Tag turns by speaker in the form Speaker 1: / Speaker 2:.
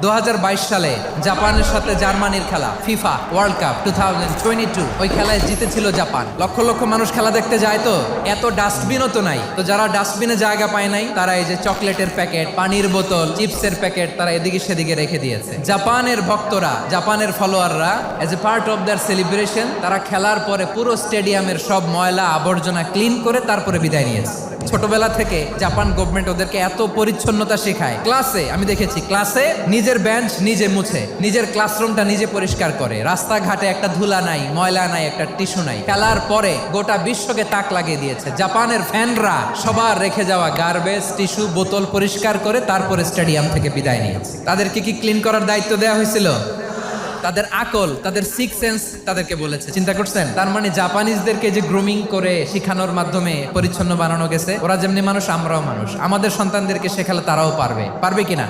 Speaker 1: 2022 সালে জাপানের সাথে জার্মানির খেলা ফিফা ওয়ার্ল্ড কাপ 2022 ওই খেলায় জিতেছিল জাপান। লক্ষ লক্ষ মানুষ খেলা দেখতে যায়, তো এত ডাস্টবিনও তো নাই, তো যারা ডাস্টবিনে জায়গা পায় নাই তারা এই যে চকলেটের প্যাকেট, পানির বোতল, চিপসের প্যাকেট তারা এদিকে সেদিকে রেখে দিয়েছে। জাপানের ভক্তরা, জাপানের ফলোয়াররা as a part of their celebration তারা খেলার পরে পুরো স্টেডিয়ামের সব ময়লা আবর্জনা ক্লিন করে তারপরে বিদায় নিয়েছে। ছোটবেলা থেকে জাপান গভর্নমেন্ট ওদেরকে এত পরিচ্ছন্নতা শেখায়। ক্লাসে আমি দেখেছি, ক্লাসে নিজের বেঞ্চ নিজে মুছে, নিজের ক্লাসরুমটা নিজে পরিষ্কার করে, রাস্তাঘাটে একটা ধুলা নাই, ময়লা নাই, একটা টিস্যু নাই। খেলার পরে গোটা বিশ্বকে তাক লাগিয়ে দিয়েছে। জাপানের ফ্যানরা সবার রেখে যাওয়া গার্বেজ, টিস্যু, বোতল পরিষ্কার করে তারপরে স্টেডিয়াম থেকে বিদায় নিয়েছে। তাদেরকে কি ক্লিন করার দায়িত্ব দেওয়া হয়েছিল? তাদের আকল, তাদের সিক্স সেন্স তাদেরকে বলেছে। চিন্তা করছেন? তার মানে জাপানিজদেরকে যে গ্রুমিং করে শিখানোর মাধ্যমে পরিচ্ছন্ন বানানো গেছে, ওরা যেমনি মানুষ আমরাও মানুষ, আমাদের সন্তানদেরকে শেখালে তারাও পারবে কিনা?